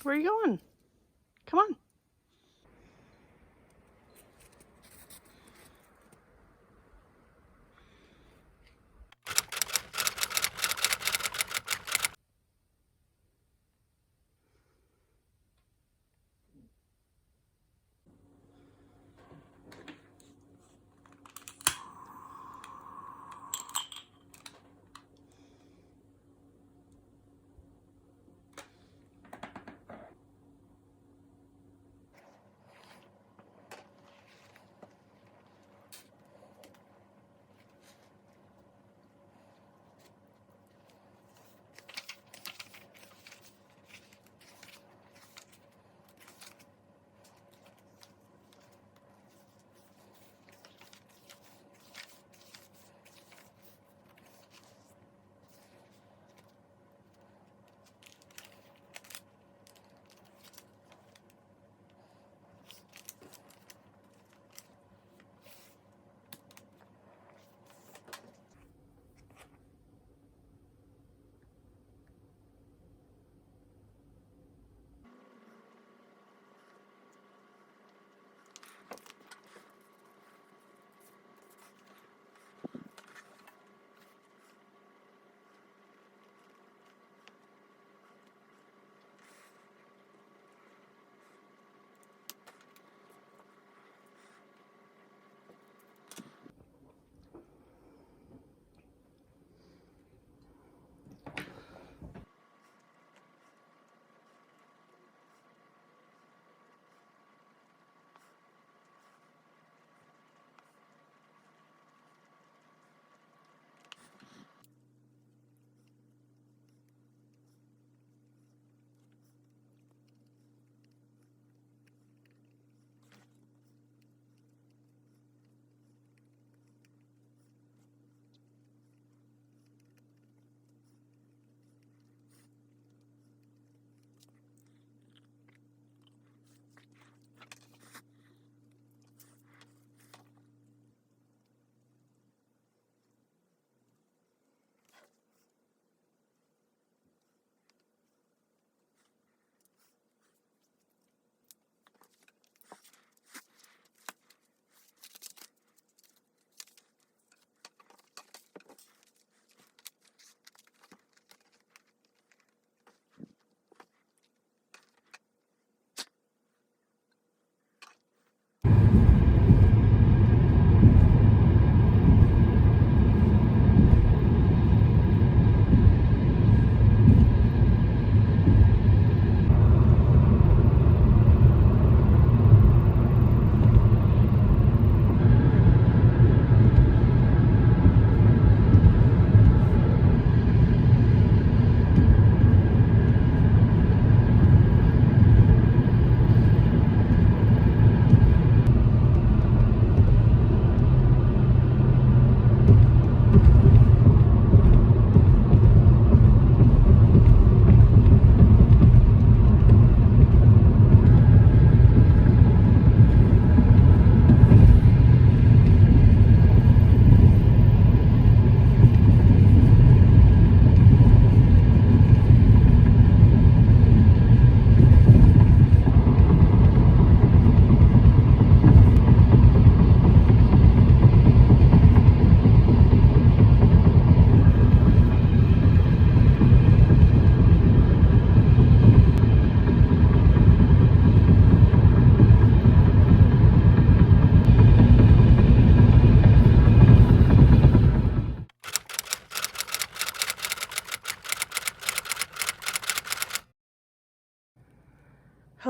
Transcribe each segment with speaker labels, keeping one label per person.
Speaker 1: Where are you going? Come on.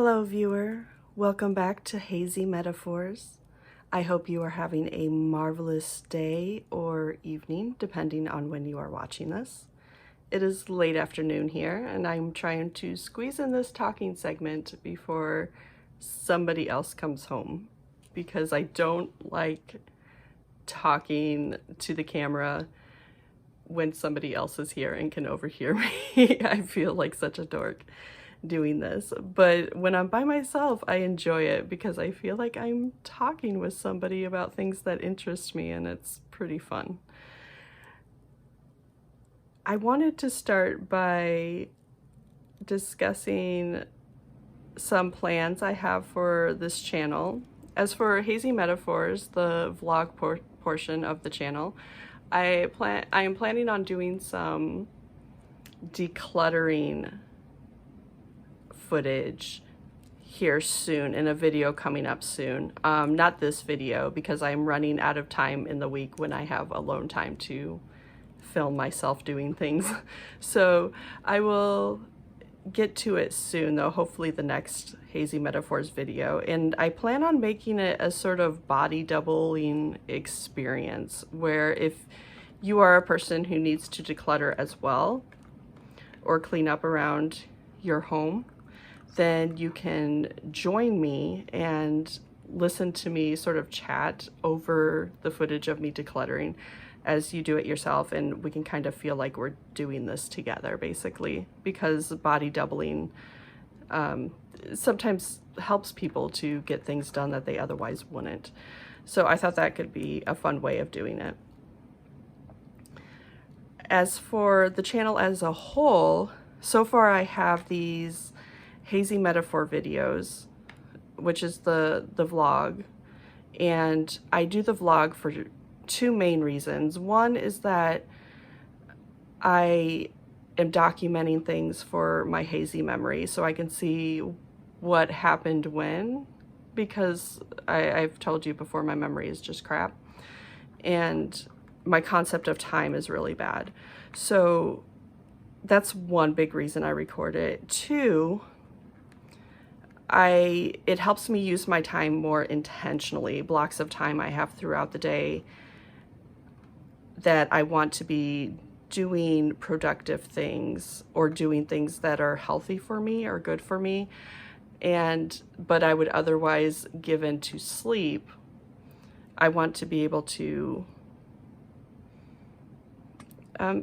Speaker 1: Hello viewer, welcome back to Hazy Metaphors. I hope you are having a marvelous day or evening, depending on when you are watching this. It is late afternoon here, and I'm trying to squeeze in this talking segment before somebody else comes home, because I don't like talking to the camera when somebody else is here and can overhear me. I feel like such a dork doing this, but when I'm by myself, I enjoy it because I feel like I'm talking with somebody about things that interest me, and it's pretty fun. I wanted to start by discussing some plans I have for this channel. As for Hazy Metaphors, the vlog portion of the channel, I am planning on doing some decluttering footage here soon, in a video coming up soon. Not this video, because I'm running out of time in the week when I have alone time to film myself doing things. So I will get to it soon, though, hopefully the next Hazy Metaphors video. And I plan on making it a sort of body doubling experience, where if you are a person who needs to declutter as well, or clean up around your home, then you can join me and listen to me sort of chat over the footage of me decluttering as you do it yourself, and we can kind of feel like we're doing this together, basically, because body doubling sometimes helps people to get things done that they otherwise wouldn't. So I thought that could be a fun way of doing it. As for the channel as a whole, so far I have these Hazy Metaphor videos, which is the vlog, and I do the vlog for two main reasons. One is that I am documenting things for my hazy memory, so I can see what happened when, because I've told you before, my memory is just crap, and my concept of time is really bad. So that's one big reason I record it. Two, it helps me use my time more intentionally. Blocks of time I have throughout the day that I want to be doing productive things or doing things that are healthy for me or good for me, but I would otherwise give in to sleep. I want to be able to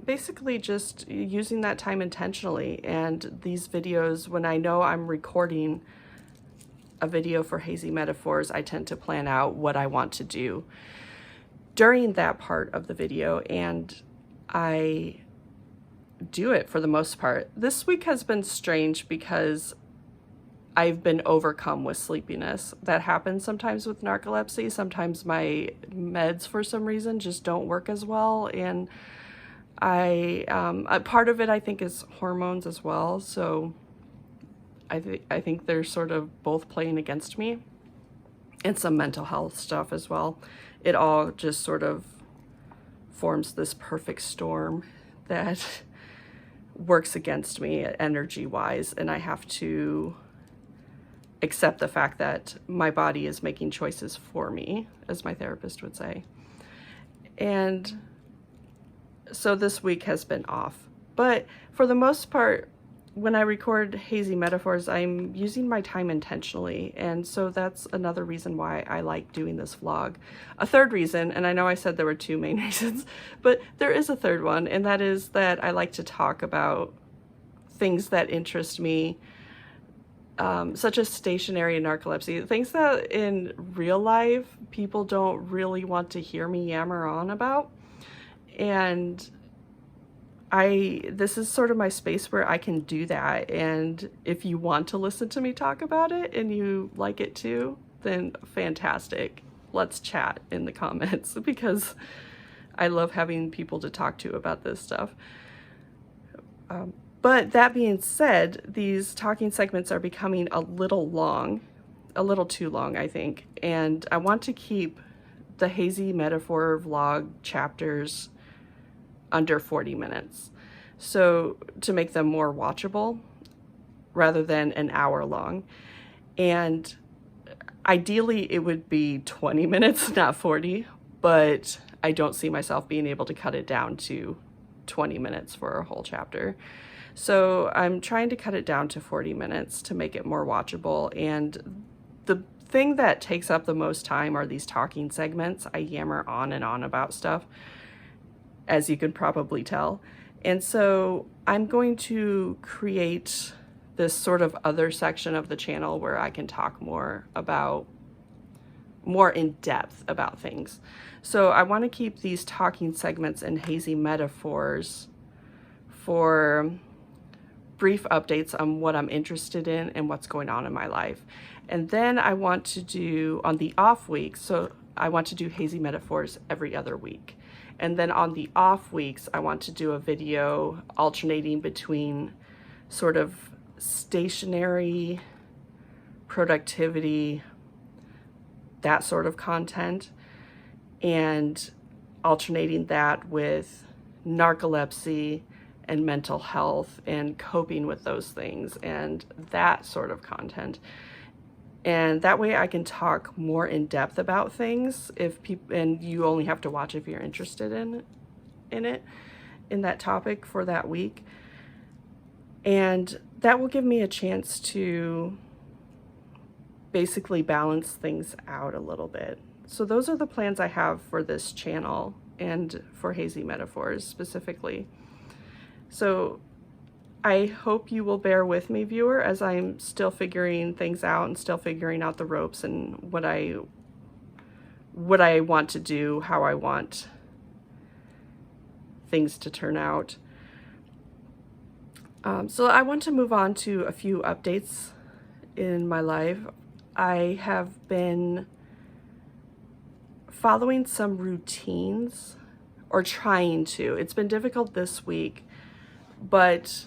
Speaker 1: basically just using that time intentionally. And these videos, when I know I'm recording a video for Hazy Metaphors, I tend to plan out what I want to do during that part of the video, and I do it for the most part. This week has been strange because I've been overcome with sleepiness. That happens sometimes with narcolepsy. Sometimes my meds, for some reason, just don't work as well, and a part of it, I think, is hormones as well. So I think they're sort of both playing against me, and some mental health stuff as well. It all just sort of forms this perfect storm that works against me energy-wise, and I have to accept the fact that my body is making choices for me, as my therapist would say. And so this week has been off, but for the most part, when I record Hazy Metaphors, I'm using my time intentionally, and so that's another reason why I like doing this vlog. A third reason, and I know I said there were two main reasons, but there is a third one, and that is that I like to talk about things that interest me, such as stationery and narcolepsy, things that in real life people don't really want to hear me yammer on about. And this is sort of my space where I can do that, and if you want to listen to me talk about it and you like it too, then fantastic. Let's chat in the comments, because I love having people to talk to about this stuff. But that being said, these talking segments are becoming a little long, a little too long, I think, and I want to keep the Hazy Metaphor vlog chapters under 40 minutes. So to make them more watchable rather than an hour long. And ideally it would be 20 minutes, not 40, but I don't see myself being able to cut it down to 20 minutes for a whole chapter. So I'm trying to cut it down to 40 minutes to make it more watchable. And the thing that takes up the most time are these talking segments. I yammer on and on about stuff, as you can probably tell. And so I'm going to create this sort of other section of the channel where I can talk more in depth about things. So I want to keep these talking segments and hazy metaphors for brief updates on what I'm interested in and what's going on in my life. And then I want to do, on the off weeks, so I want to do hazy metaphors every other week. And then on the off weeks, I want to do a video alternating between sort of stationery, productivity, that sort of content, and alternating that with narcolepsy and mental health and coping with those things and that sort of content. And that way I can talk more in depth about things and you only have to watch if you're interested in that topic for that week. And that will give me a chance to basically balance things out a little bit. So those are the plans I have for this channel and for Hazy Metaphors specifically. So I hope you will bear with me, viewer, as I'm still figuring things out and still figuring out the ropes and what I want to do, how I want things to turn out. So I want to move on to a few updates in my life. I have been following some routines, or trying to. It's been difficult this week, but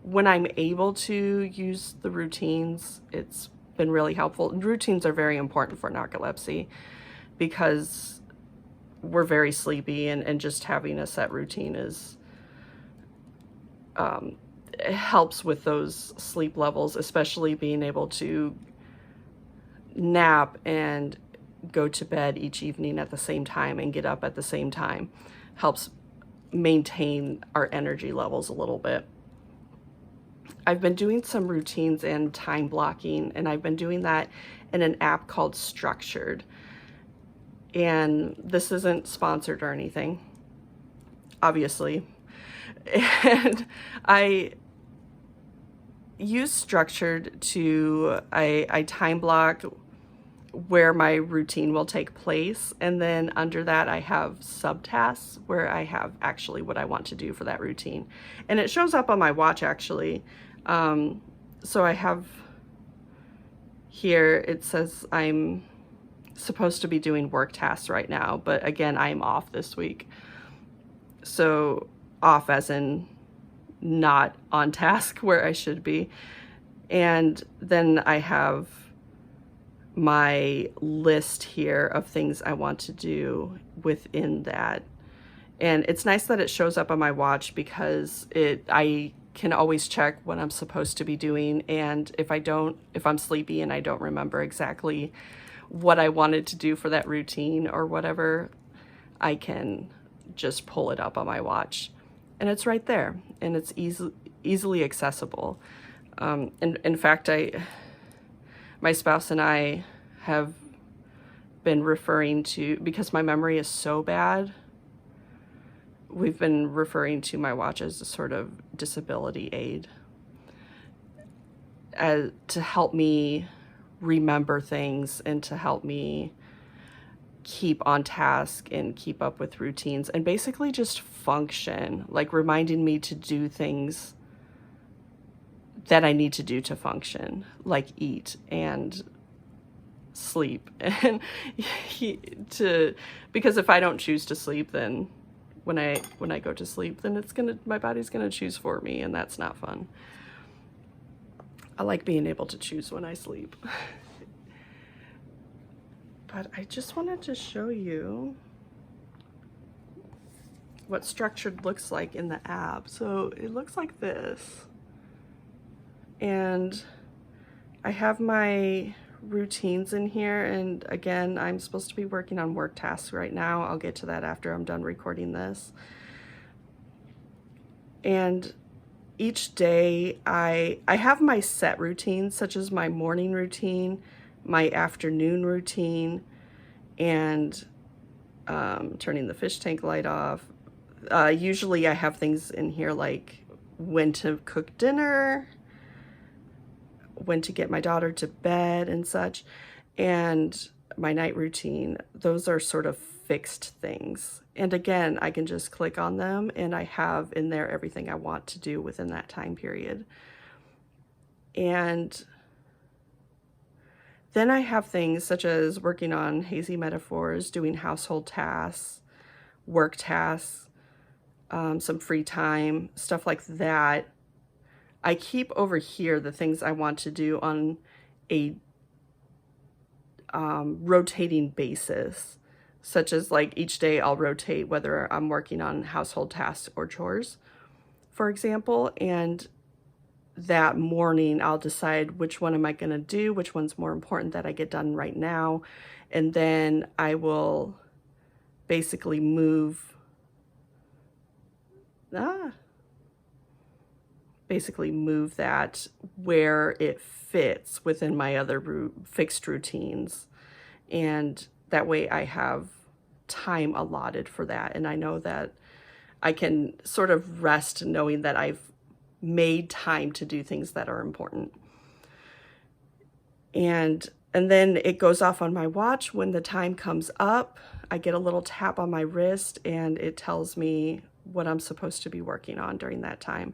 Speaker 1: when I'm able to use the routines, it's been really helpful. And routines are very important for narcolepsy because we're very sleepy, and just having a set routine is it helps with those sleep levels, especially being able to nap and go to bed each evening at the same time and get up at the same time helps maintain our energy levels a little bit. I've been doing some routines and time blocking, and I've been doing that in an app called Structured. And this isn't sponsored or anything, obviously. And I use Structured to, I time block where my routine will take place, and then under that I have subtasks where I have actually what I want to do for that routine, and it shows up on my watch actually. So I have here, it says I'm supposed to be doing work tasks right now, but again, I'm off this week. So off as in not on task where I should be. And then I have my list here of things I want to do within that. And it's nice that it shows up on my watch because I can always check what I'm supposed to be doing. And if I'm sleepy and I don't remember exactly what I wanted to do for that routine or whatever, I can just pull it up on my watch. And it's right there, and it's easily accessible. In fact, my spouse and I have been referring to, because my memory is so bad, we've been referring to my watch as a sort of disability aid to help me remember things and to help me keep on task and keep up with routines and basically just function, like reminding me to do things that I need to do to function, like eat and sleep. And because if I don't choose to sleep, then when I go to sleep, then my body's gonna choose for me, and that's not fun. I like being able to choose when I sleep. But I just wanted to show you what Structured looks like in the app. So it looks like this. And I have my routines in here, and again, I'm supposed to be working on work tasks right now. I'll get to that after I'm done recording this. And each day I have my set routines, such as my morning routine, my afternoon routine, and turning the fish tank light off. Usually I have things in here like when to cook dinner, when to get my daughter to bed and such, and my night routine. Those are sort of fixed things. And again, I can just click on them and I have in there everything I want to do within that time period. And then I have things such as working on Hazy Metaphors, doing household tasks, work tasks, some free time, stuff like that. I keep over here the things I want to do on a rotating basis, such as like each day I'll rotate whether I'm working on household tasks or chores, for example, and that morning I'll decide which one am I going to do, which one's more important that I get done right now, and then I will basically move that where it fits within my other fixed routines. And that way I have time allotted for that. And I know that I can sort of rest knowing that I've made time to do things that are important. And then it goes off on my watch when the time comes up. I get a little tap on my wrist and it tells me what I'm supposed to be working on during that time.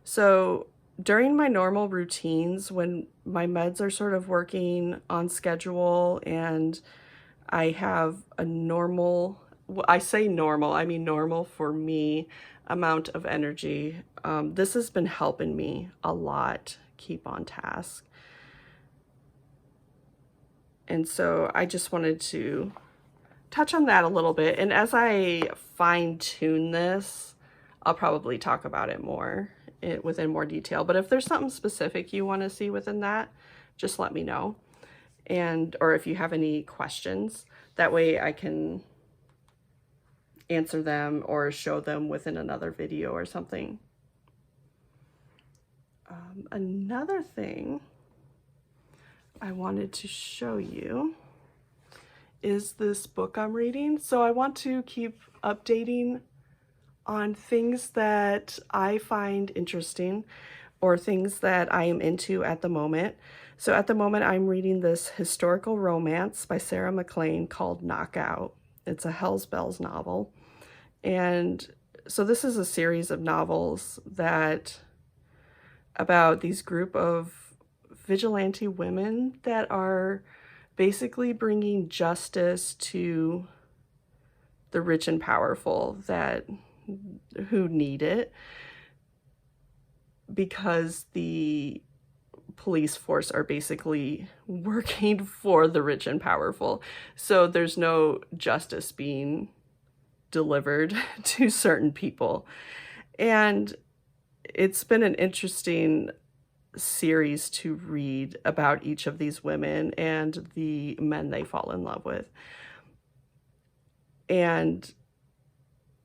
Speaker 1: So during my normal routines, when my meds are sort of working on schedule and I have a normal, I say normal, I mean normal for me, amount of energy, this has been helping me a lot keep on task. And so I just wanted to touch on that a little bit. And as I fine tune this, I'll probably talk about it more within more detail. But if there's something specific you want to see within that, just let me know. And or if you have any questions, that way I can answer them or show them within another video or something. Another thing I wanted to show you is this book I'm reading. So I want to keep updating on things that I find interesting or things that I am into at the moment. So at the moment, I'm reading this historical romance by Sarah MacLean called Knockout. It's a Hell's Bells novel. And so this is a series of novels that about these group of vigilante women that are basically bringing justice to the rich and powerful who need it, because the police force are basically working for the rich and powerful. So there's no justice being delivered to certain people. And it's been an interesting series to read about each of these women and the men they fall in love with. And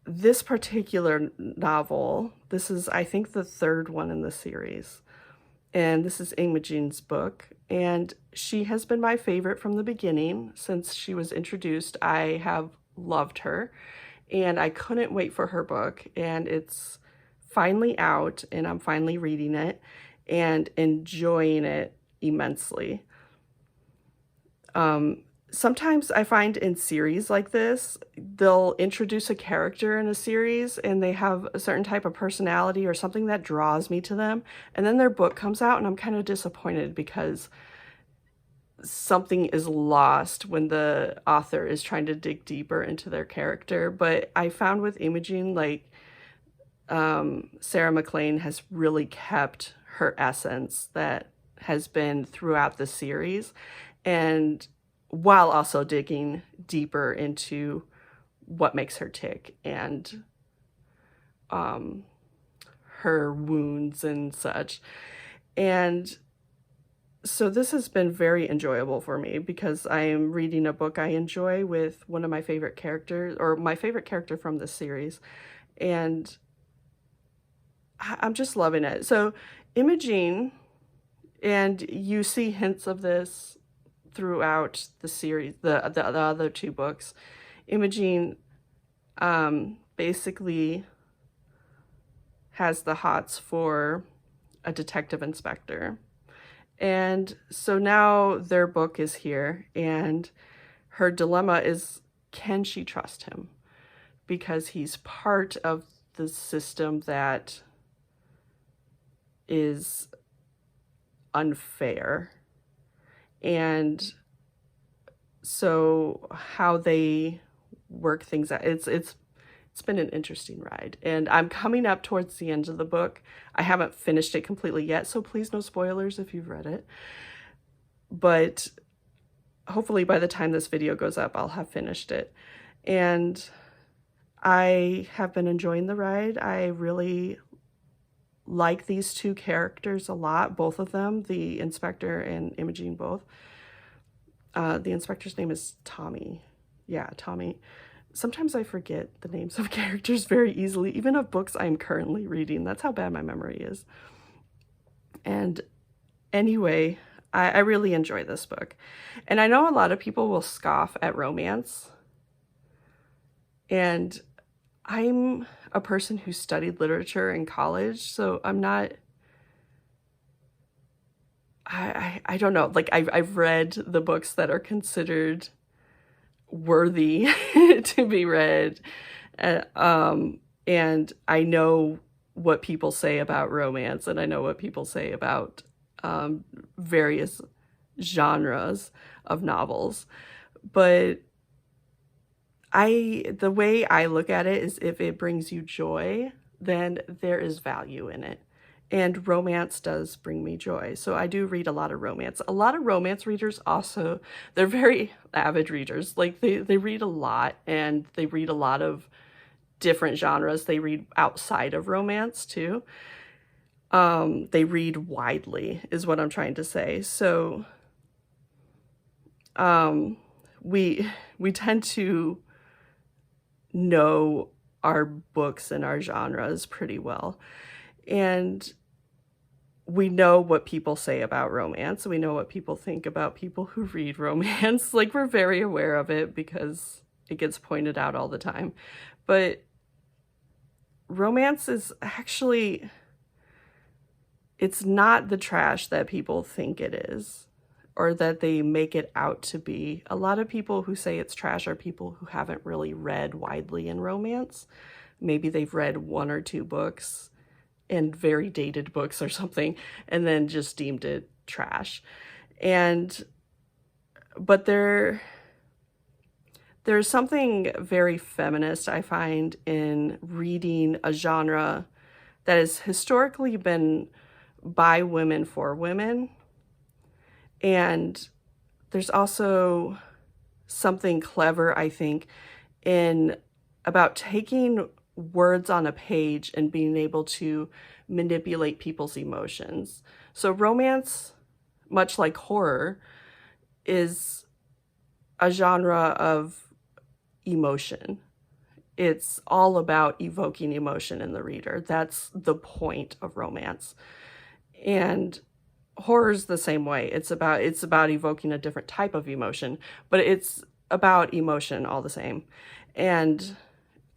Speaker 1: this particular novel, this is, I think, the third one in the series. And this is Imogen's book. And she has been my favorite from the beginning. Since she was introduced, I have loved her. And I couldn't wait for her book. And it's finally out, and I'm finally reading it and enjoying it immensely. Sometimes I find in series like this, they'll introduce a character in a series and they have a certain type of personality or something that draws me to them. And then their book comes out and I'm kind of disappointed because something is lost when the author is trying to dig deeper into their character. But I found with Imogen, like, Sarah MacLean has really kept her essence that has been throughout the series, and while also digging deeper into what makes her tick and her wounds and such. And so this has been very enjoyable for me because I am reading a book I enjoy with one of my favorite characters, or my favorite character from this series, and I'm just loving it. So Imogene, and you see hints of this throughout the series, the other two books. Imogene basically has the hots for a detective inspector. And so now their book is here, and her dilemma is, can she trust him? Because he's part of the system that is unfair. And so how they work things out, it's been an interesting ride, and I'm coming up towards the end of the book. I haven't finished it completely yet, so please no spoilers if you've read it. But hopefully by the time this video goes up, I'll have finished it. And I have been enjoying the ride. I really like these two characters a lot, both of them, the inspector and Imogene both. The inspector's name is Tommy. Yeah, Tommy. Sometimes I forget the names of characters very easily, even of books I'm currently reading. That's how bad my memory is. And anyway, I really enjoy this book. And I know a lot of people will scoff at romance. And I'm a person who studied literature in college, so I'm not... I don't know. Like, I've read the books that are considered worthy to be read, and I know what people say about romance, and I know what people say about various genres of novels, but the way I look at it is, if it brings you joy, then there is value in it. And romance does bring me joy. So I do read a lot of romance. A lot of romance readers also, they're very avid readers. Like they read a lot, and they read a lot of different genres. They read outside of romance too. They read widely is what I'm trying to say. So we tend to know our books and our genres pretty well. And we know what people say about romance. We know what people think about people who read romance. Like, we're very aware of it because it gets pointed out all the time. But romance is actually, it's not the trash that people think it is, or that they make it out to be. A lot of people who say it's trash are people who haven't really read widely in romance. Maybe they've read one or two books, and very dated books or something, and then just deemed it trash. But there's something very feminist, I find, in reading a genre that has historically been by women for women. And there's also something clever, I think, in about taking words on a page and being able to manipulate people's emotions. So romance, much like horror, is a genre of emotion. It's all about evoking emotion in the reader. That's the point of romance. And horror's the same way. It's about evoking a different type of emotion, but it's about emotion all the same. And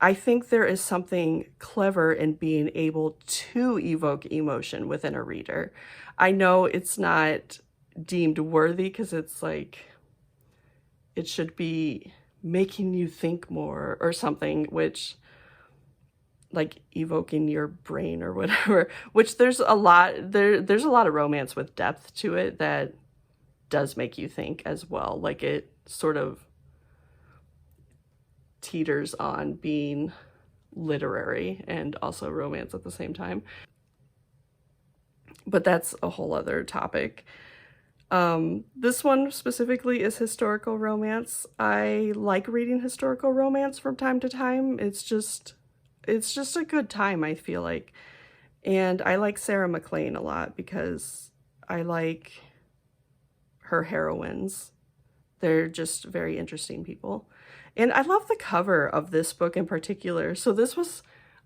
Speaker 1: I think there is something clever in being able to evoke emotion within a reader. I know it's not deemed worthy because it's like, it should be making you think more or something, which, like, evoking your brain or whatever, which there's a lot of romance with depth to it that does make you think as well. Like, it sort of teeters on being literary and also romance at the same time. But that's a whole other topic. This one specifically is historical romance. I like reading historical romance from time to time. It's just a good time, I feel like. And I like Sarah MacLean a lot because I like her heroines. They're just very interesting people. And I love the cover of this book in particular. So this was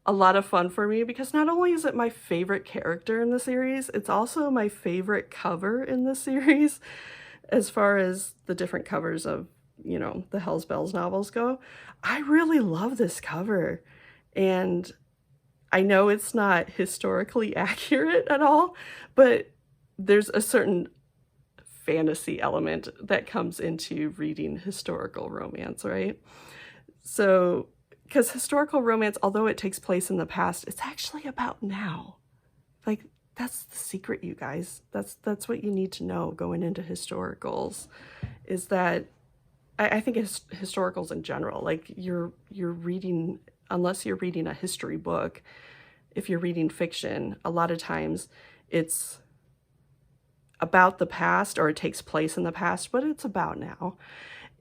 Speaker 1: a lot of fun for me because not only is it my favorite character in the series, it's also my favorite cover in the series as far as the different covers of, you know, the Hell's Bells novels go. I really love this cover. And I know it's not historically accurate at all, but there's a certain fantasy element that comes into reading historical romance, right? So, because historical romance, although it takes place in the past, it's actually about now. Like, that's the secret, you guys. That's what you need to know going into historicals, is that I think it's historicals in general. Like, you're reading, unless you're reading a history book, if you're reading fiction, a lot of times it's about the past, or it takes place in the past, but it's about now.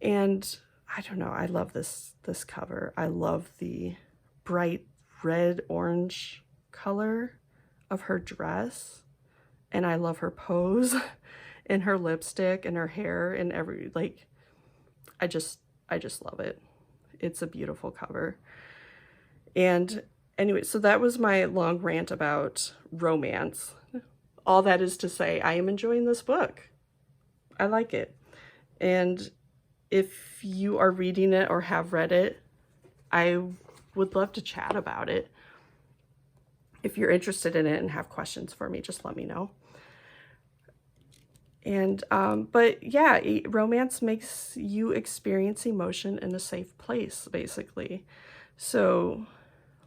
Speaker 1: And I don't know, I love this cover. I love the bright red orange color of her dress, and I love her pose and her lipstick and her hair and like, I just love it. It's a beautiful cover. And anyway, so that was my long rant about romance. All that is to say, I am enjoying this book. I like it. And if you are reading it or have read it, I would love to chat about it. If you're interested in it and have questions for me, just let me know. And, but yeah, romance makes you experience emotion in a safe place, basically. So,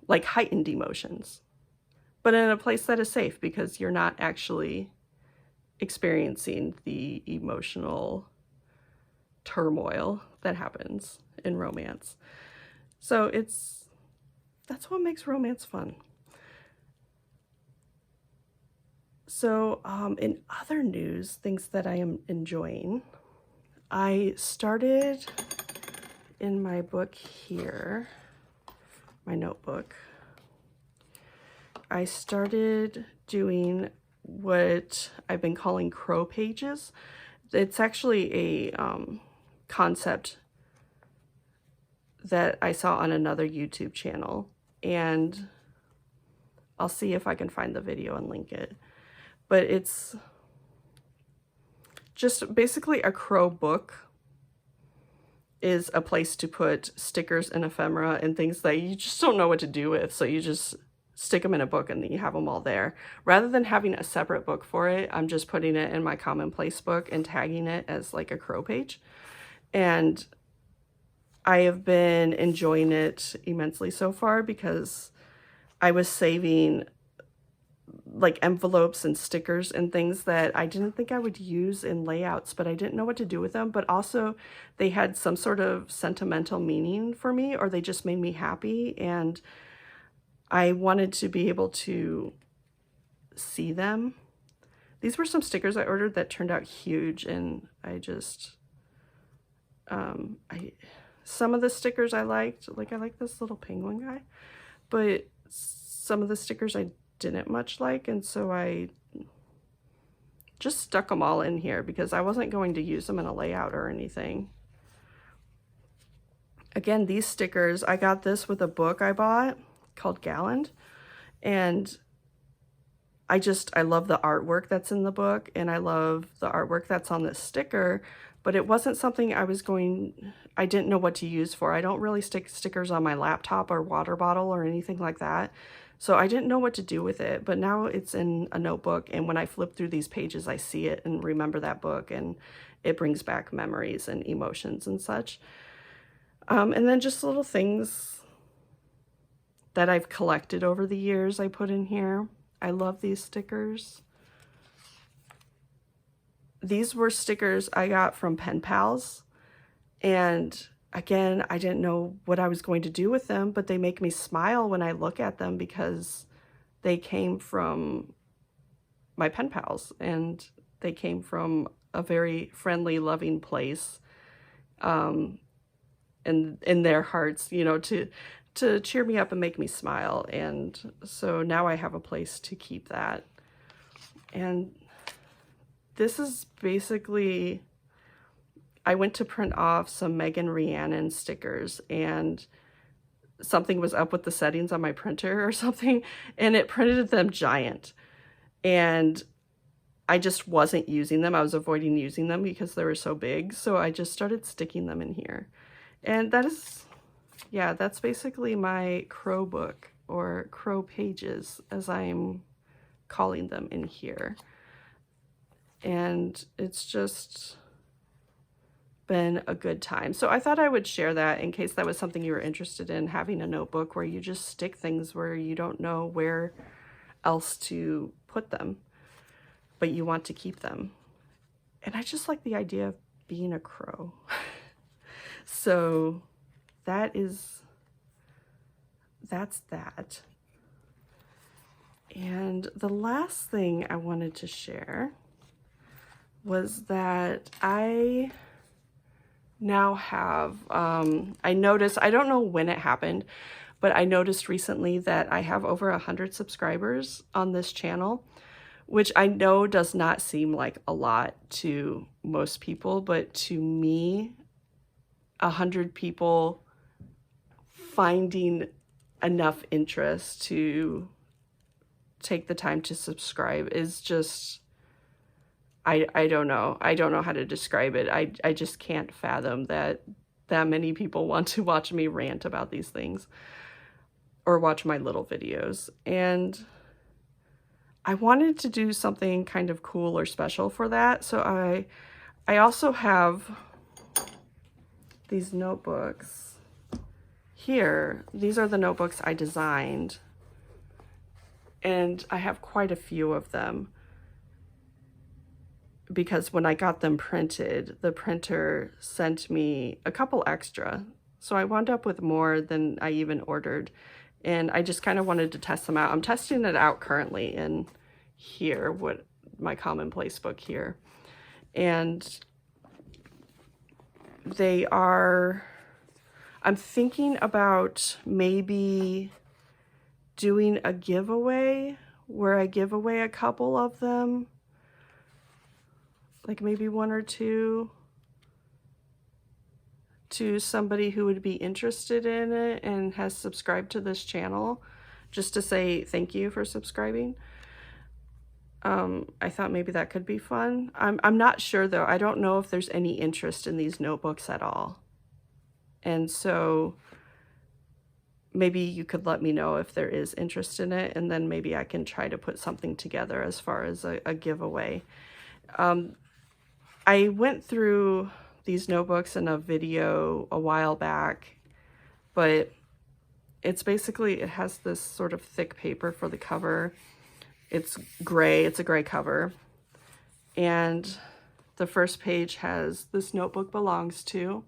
Speaker 1: like heightened emotions, but in a place that is safe, because you're not actually experiencing the emotional turmoil that happens in romance. So that's what makes romance fun. So in other news, things that I am enjoying, I started in my book here, my notebook, I started doing what I've been calling crow pages. It's actually a concept that I saw on another YouTube channel, and I'll see if I can find the video and link it. But it's just basically a crow book is a place to put stickers and ephemera and things that you just don't know what to do with. So you just stick them in a book and then you have them all there. Rather than having a separate book for it, I'm just putting it in my commonplace book and tagging it as like a crow page. And I have been enjoying it immensely so far, because I was saving like envelopes and stickers and things that I didn't think I would use in layouts, but I didn't know what to do with them. But also they had some sort of sentimental meaning for me, or they just made me happy. And I wanted to be able to see them. These were some stickers I ordered that turned out huge, and I just, some of the stickers I liked, like I like this little penguin guy, but some of the stickers I didn't much like, and so I just stuck them all in here because I wasn't going to use them in a layout or anything. Again, these stickers, I got this with a book I bought called Galland, and I love the artwork that's in the book, and I love the artwork that's on this sticker, but it wasn't something I didn't know what to use for. I don't really stick stickers on my laptop or water bottle or anything like that. So I didn't know what to do with it, but now it's in a notebook, and when I flip through these pages, I see it and remember that book, and it brings back memories and emotions and such. And then just little things that I've collected over the years I put in here. I love these stickers. These were stickers I got from Pen Pals, and again, I didn't know what I was going to do with them, but they make me smile when I look at them because they came from my pen pals, and they came from a very friendly, loving place, and in their hearts, you know, to cheer me up and make me smile. And so now I have a place to keep that. And this is basically, I went to print off some Megan Rhiannon stickers, and something was up with the settings on my printer or something, and it printed them giant. And I just wasn't using them. I was avoiding using them because they were so big. So I just started sticking them in here. And that is, yeah, that's basically my crow book, or crow pages, as I'm calling them in here. And it's just been a good time. So I thought I would share that in case that was something you were interested in, having a notebook where you just stick things where you don't know where else to put them, but you want to keep them. And I just like the idea of being a crow. So that's that. And the last thing I wanted to share was that I now have, I noticed, I don't know when it happened, but I noticed recently that I have over 100 subscribers on this channel, which I know does not seem like a lot to most people, but to me, 100 people finding enough interest to take the time to subscribe is just, I don't know. I don't know how to describe it. I just can't fathom that many people want to watch me rant about these things or watch my little videos. And I wanted to do something kind of cool or special for that. So I also have these notebooks here. These are the notebooks I designed, and I have quite a few of them because when I got them printed, the printer sent me a couple extra. So I wound up with more than I even ordered. And I just kind of wanted to test them out. I'm testing it out currently in here, what my commonplace book here. And they are, I'm thinking about maybe doing a giveaway where I give away a couple of them, like maybe one or two, to somebody who would be interested in it and has subscribed to this channel, just to say thank you for subscribing. I thought maybe that could be fun. I'm not sure though. I don't know if there's any interest in these notebooks at all. And so maybe you could let me know if there is interest in it, and then maybe I can try to put something together as far as a giveaway. I went through these notebooks in a video a while back, but it's basically, it has this sort of thick paper for the cover. It's gray, it's a gray cover. And the first page has "This notebook belongs to,"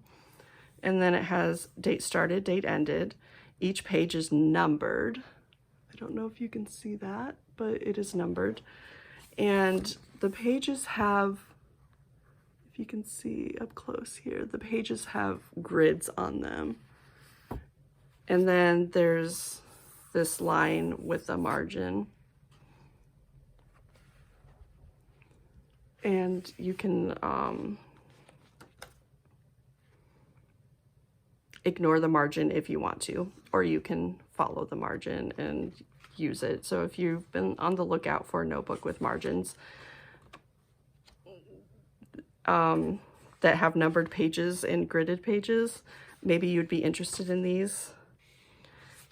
Speaker 1: and then it has date started, date ended. Each page is numbered. I don't know if you can see that, but it is numbered. And the pages have, you can see up close here, the pages have grids on them. And then there's this line with a margin. And you can ignore the margin if you want to, or you can follow the margin and use it. So if you've been on the lookout for a notebook with margins, that have numbered pages and gridded pages, maybe you'd be interested in these.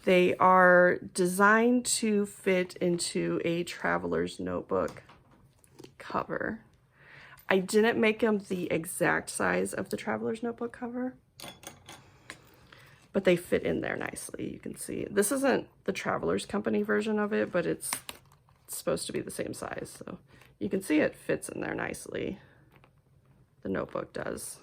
Speaker 1: They are designed to fit into a traveler's notebook cover. I didn't make them the exact size of the traveler's notebook cover, but they fit in there nicely. You can see this isn't the Traveler's Company version of it, but it's supposed to be the same size. So you can see it fits in there nicely. The notebook does.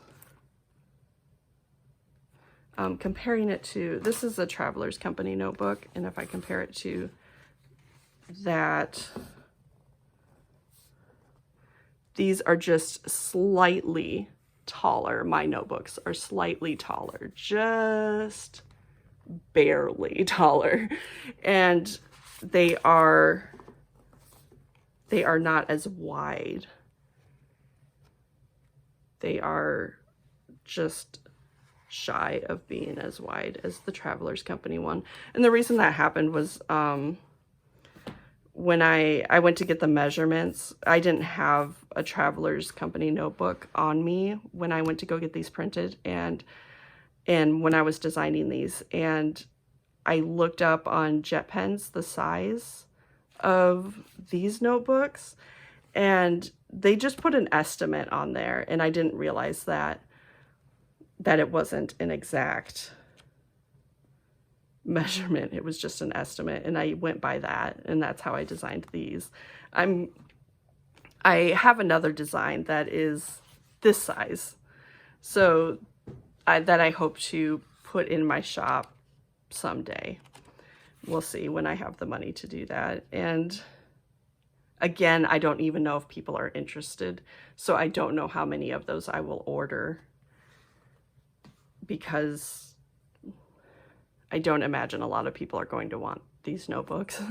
Speaker 1: Comparing it to, this is a Traveler's Company notebook, and if I compare it to that, these are just slightly taller. My notebooks are slightly taller, just barely taller, and they are not as wide they are just shy of being as wide as the Travelers Company one. And the reason that happened was when I went to get the measurements, I didn't have a Travelers Company notebook on me when I went to go get these printed, and when I was designing these, and I looked up on JetPens the size of these notebooks, and they just put an estimate on there, and I didn't realize that it wasn't an exact measurement. It was just an estimate, and I went by that, and that's how I designed these. I have another design that is this size, so that I hope to put in my shop someday. We'll see when I have the money to do that. And again, I don't even know if people are interested, so I don't know how many of those I will order, because I don't imagine a lot of people are going to want these notebooks.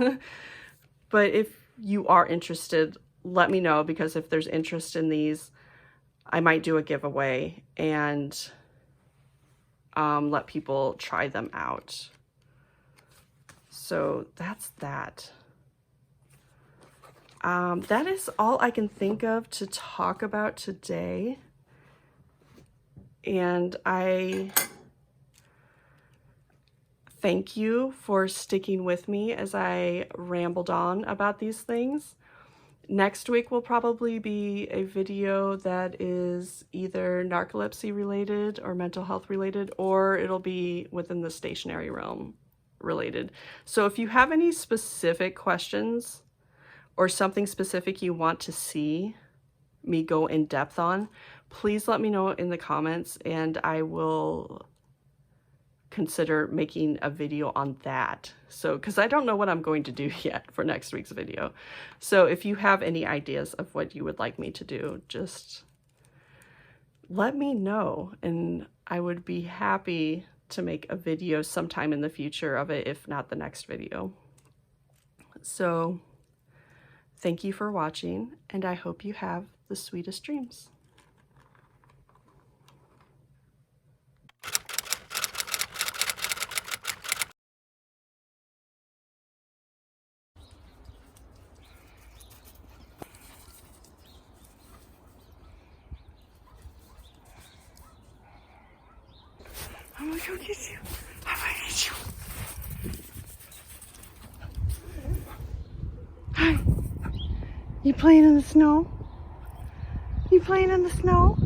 Speaker 1: But if you are interested, let me know, because if there's interest in these, I might do a giveaway and let people try them out. So that's that. That is all I can think of to talk about today. And I thank you for sticking with me as I rambled on about these things. Next week will probably be a video that is either narcolepsy related or mental health related, or it'll be within the stationery realm related. So if you have any specific questions or something specific you want to see me go in depth on, please let me know in the comments, and I will consider making a video on that. So, because I don't know what I'm going to do yet for next week's video. So if you have any ideas of what you would like me to do, just let me know, and I would be happy to make a video sometime in the future of it, if not the next video. So thank you for watching, and I hope you have the sweetest dreams. I'm gonna go get you. I'm gonna get you. Hi. You playing in the snow? You playing in the snow?